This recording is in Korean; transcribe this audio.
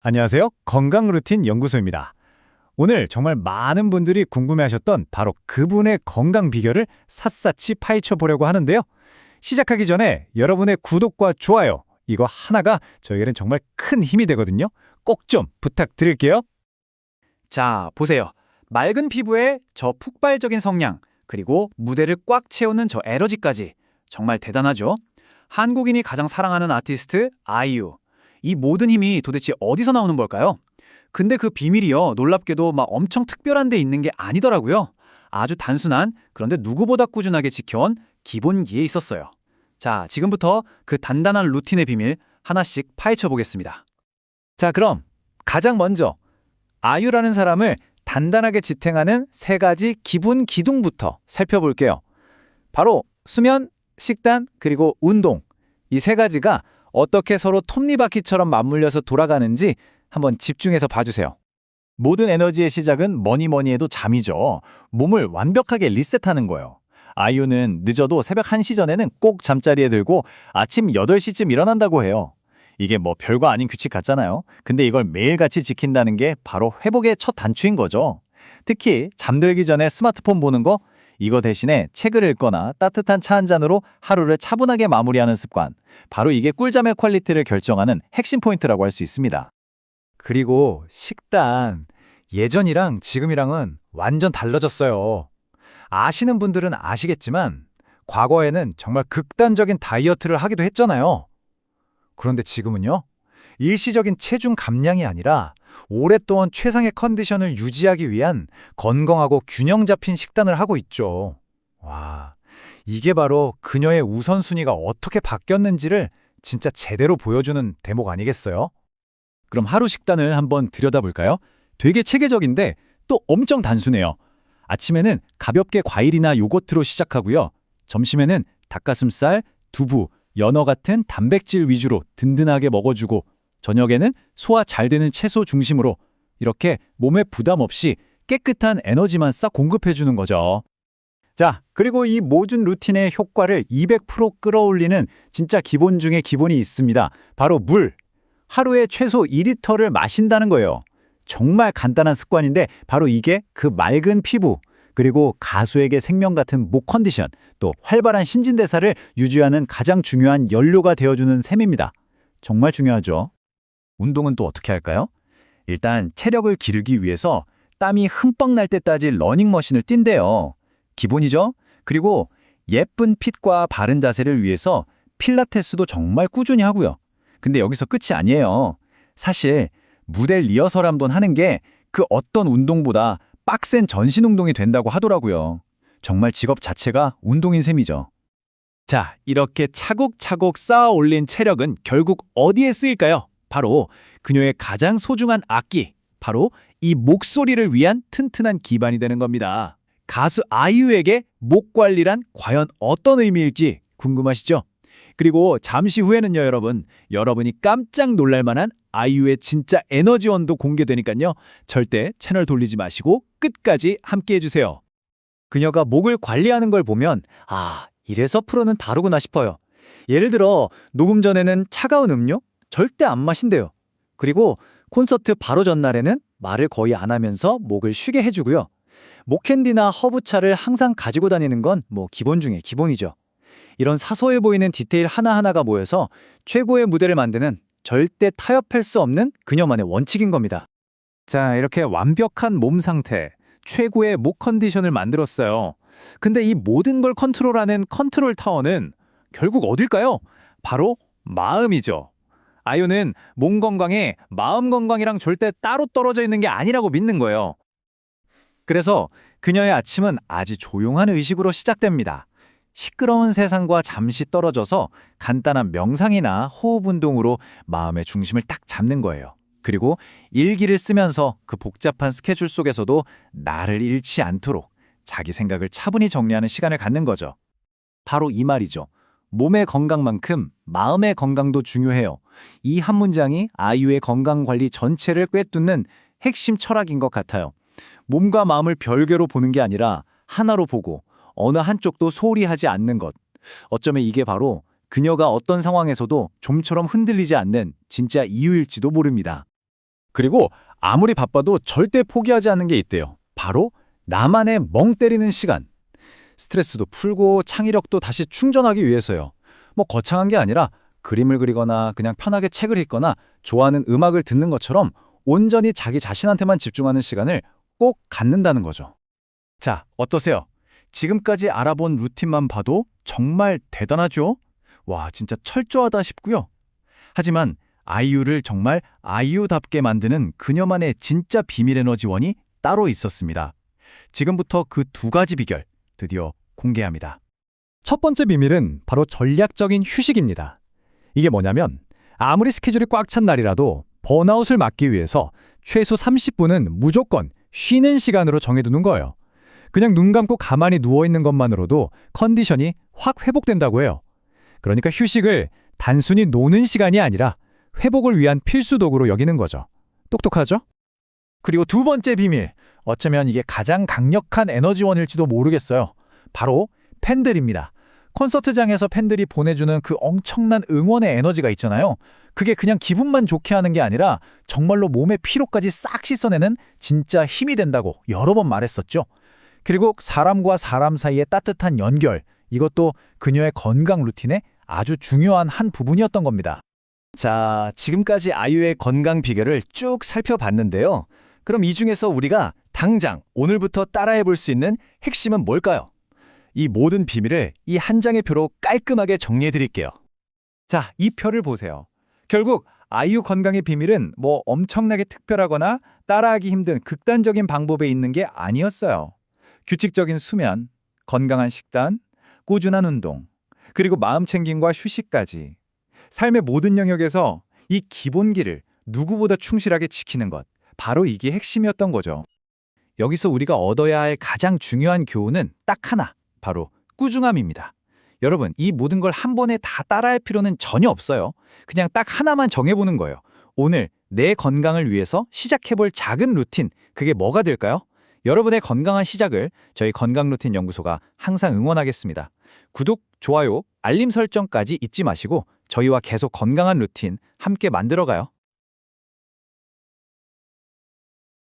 안녕하세요. 건강루틴 연구소입니다. 오늘 정말 많은 분들이 궁금해하셨던 바로 그분의 건강 비결을 샅샅이 파헤쳐 보려고 하는데요. 시작하기 전에 여러분의 구독과 좋아요, 이거 하나가 저에게는 정말 큰 힘이 되거든요. 꼭 좀 부탁드릴게요. 자, 보세요. 맑은 피부에 저 폭발적인 성량, 그리고 무대를 꽉 채우는 저 에너지까지. 정말 대단하죠? 한국인이 가장 사랑하는 아티스트 아이유. 이 모든 힘이 도대체 어디서 나오는 걸까요? 근데 그 비밀이요, 놀랍게도 막 엄청 특별한 데 있는 게 아니더라고요. 아주 단순한, 그런데 누구보다 꾸준하게 지켜온 기본기에 있었어요. 자, 지금부터 그 단단한 루틴의 비밀 하나씩 파헤쳐 보겠습니다. 자, 그럼 가장 먼저 아유라는 사람을 단단하게 지탱하는 세 가지 기본 기둥부터 살펴볼게요. 바로 수면, 식단, 그리고 운동. 이 세 가지가 어떻게 서로 톱니바퀴처럼 맞물려서 돌아가는지 한번 집중해서 봐주세요. 모든 에너지의 시작은 뭐니 해도 잠이죠. 몸을 완벽하게 리셋하는 거예요. 아이유는 늦어도 새벽 1시 전에는 꼭 잠자리에 들고 아침 8시쯤 일어난다고 해요. 이게 뭐 별거 아닌 규칙 같잖아요. 근데 이걸 매일같이 지킨다는 게 바로 회복의 첫 단추인 거죠. 특히 잠들기 전에 스마트폰 보는 거, 이거 대신에 책을 읽거나 따뜻한 차 한 잔으로 하루를 차분하게 마무리하는 습관. 바로 이게 꿀잠의 퀄리티를 결정하는 핵심 포인트라고 할 수 있습니다. 그리고 식단. 예전이랑 지금이랑은 완전 달라졌어요. 아시는 분들은 아시겠지만 과거에는 정말 극단적인 다이어트를 하기도 했잖아요. 그런데 지금은요? 일시적인 체중 감량이 아니라 오랫동안 최상의 컨디션을 유지하기 위한 건강하고 균형 잡힌 식단을 하고 있죠. 와, 이게 바로 그녀의 우선순위가 어떻게 바뀌었는지를 진짜 제대로 보여주는 대목 아니겠어요? 그럼 하루 식단을 한번 들여다볼까요? 되게 체계적인데 또 엄청 단순해요. 아침에는 가볍게 과일이나 요거트로 시작하고요. 점심에는 닭가슴살, 두부, 연어 같은 단백질 위주로 든든하게 먹어주고, 저녁에는 소화 잘 되는 채소 중심으로 이렇게 몸에 부담 없이 깨끗한 에너지만 싹 공급해주는 거죠. 자, 그리고 이 모든 루틴의 효과를 200% 끌어올리는 진짜 기본 중에 기본이 있습니다. 바로 물. 하루에 최소 2리터를 마신다는 거예요. 정말 간단한 습관인데 바로 이게 그 맑은 피부, 그리고 가수에게 생명 같은 목 컨디션, 또 활발한 신진대사를 유지하는 가장 중요한 연료가 되어주는 셈입니다. 정말 중요하죠. 운동은 또 어떻게 할까요? 일단 체력을 기르기 위해서 땀이 흠뻑 날 때까지 러닝머신을 뛴대요. 기본이죠? 그리고 예쁜 핏과 바른 자세를 위해서 필라테스도 정말 꾸준히 하고요. 근데 여기서 끝이 아니에요. 사실 무대 리허설 한번 하는 게 그 어떤 운동보다 빡센 전신 운동이 된다고 하더라고요. 정말 직업 자체가 운동인 셈이죠. 자, 이렇게 차곡차곡 쌓아 올린 체력은 결국 어디에 쓰일까요? 바로 그녀의 가장 소중한 악기, 바로 이 목소리를 위한 튼튼한 기반이 되는 겁니다. 가수 아이유에게 목 관리란 과연 어떤 의미일지 궁금하시죠? 그리고 잠시 후에는요, 여러분이 깜짝 놀랄 만한 아이유의 진짜 에너지원도 공개되니까요. 절대 채널 돌리지 마시고 끝까지 함께 해주세요. 그녀가 목을 관리하는 걸 보면 이래서 프로는 다르구나 싶어요. 예를 들어 녹음 전에는 차가운 음료 절대 안 마신대요. 그리고 콘서트 바로 전날에는 말을 거의 안 하면서 목을 쉬게 해주고요. 목캔디나 허브차를 항상 가지고 다니는 건 뭐 기본 중에 기본이죠. 이런 사소해 보이는 디테일 하나하나가 모여서 최고의 무대를 만드는 절대 타협할 수 없는 그녀만의 원칙인 겁니다. 자, 이렇게 완벽한 몸 상태, 최고의 목 컨디션을 만들었어요. 근데 이 모든 걸 컨트롤하는 컨트롤 타워는 결국 어딜까요? 바로 마음이죠. 아이유는 몸 건강에 마음 건강이랑 절대 따로 떨어져 있는 게 아니라고 믿는 거예요. 그래서 그녀의 아침은 아주 조용한 의식으로 시작됩니다. 시끄러운 세상과 잠시 떨어져서 간단한 명상이나 호흡 운동으로 마음의 중심을 딱 잡는 거예요. 그리고 일기를 쓰면서 그 복잡한 스케줄 속에서도 나를 잃지 않도록 자기 생각을 차분히 정리하는 시간을 갖는 거죠. 바로 이 말이죠. 몸의 건강만큼 마음의 건강도 중요해요. 이 한 문장이 아이유의 건강관리 전체를 꿰뚫는 핵심 철학인 것 같아요. 몸과 마음을 별개로 보는 게 아니라 하나로 보고 어느 한쪽도 소홀히 하지 않는 것. 어쩌면 이게 바로 그녀가 어떤 상황에서도 좀처럼 흔들리지 않는 진짜 이유일지도 모릅니다. 그리고 아무리 바빠도 절대 포기하지 않는 게 있대요. 바로 나만의 멍 때리는 시간. 스트레스도 풀고 창의력도 다시 충전하기 위해서요. 뭐 거창한 게 아니라 그림을 그리거나 그냥 편하게 책을 읽거나 좋아하는 음악을 듣는 것처럼 온전히 자기 자신한테만 집중하는 시간을 꼭 갖는다는 거죠. 자, 어떠세요? 지금까지 알아본 루틴만 봐도 정말 대단하죠? 와, 진짜 철저하다 싶고요. 하지만 아이유를 정말 아이유답게 만드는 그녀만의 진짜 비밀 에너지원이 따로 있었습니다. 지금부터 그 두 가지 비결 드디어 공개합니다. 첫 번째 비밀은 바로 전략적인 휴식입니다. 이게 뭐냐면 아무리 스케줄이 꽉 찬 날이라도 번아웃을 막기 위해서 최소 30분은 무조건 쉬는 시간으로 정해두는 거예요. 그냥 눈 감고 가만히 누워있는 것만으로도 컨디션이 확 회복된다고 해요. 그러니까 휴식을 단순히 노는 시간이 아니라 회복을 위한 필수 도구로 여기는 거죠. 똑똑하죠? 그리고 두 번째 비밀, 어쩌면 이게 가장 강력한 에너지원일지도 모르겠어요. 바로 팬들입니다. 콘서트장에서 팬들이 보내주는 그 엄청난 응원의 에너지가 있잖아요. 그게 그냥 기분만 좋게 하는 게 아니라 정말로 몸의 피로까지 싹 씻어내는 진짜 힘이 된다고 여러 번 말했었죠. 그리고 사람과 사람 사이의 따뜻한 연결, 이것도 그녀의 건강 루틴의 아주 중요한 한 부분이었던 겁니다. 자, 지금까지 아이유의 건강 비결을 쭉 살펴봤는데요. 그럼 이 중에서 우리가 당장 오늘부터 따라해 볼 수 있는 핵심은 뭘까요? 이 모든 비밀을 이 한 장의 표로 깔끔하게 정리해 드릴게요. 자, 이 표를 보세요. 결국 아이유 건강의 비밀은 뭐 엄청나게 특별하거나 따라하기 힘든 극단적인 방법에 있는 게 아니었어요. 규칙적인 수면, 건강한 식단, 꾸준한 운동, 그리고 마음 챙김과 휴식까지. 삶의 모든 영역에서 이 기본기를 누구보다 충실하게 지키는 것, 바로 이게 핵심이었던 거죠. 여기서 우리가 얻어야 할 가장 중요한 교훈은 딱 하나, 바로 꾸준함입니다. 여러분, 이 모든 걸 한 번에 다 따라할 필요는 전혀 없어요. 그냥 딱 하나만 정해보는 거예요. 오늘 내 건강을 위해서 시작해볼 작은 루틴, 그게 뭐가 될까요? 여러분의 건강한 시작을 저희 건강루틴 연구소가 항상 응원하겠습니다. 구독, 좋아요, 알림 설정까지 잊지 마시고 저희와 계속 건강한 루틴 함께 만들어가요.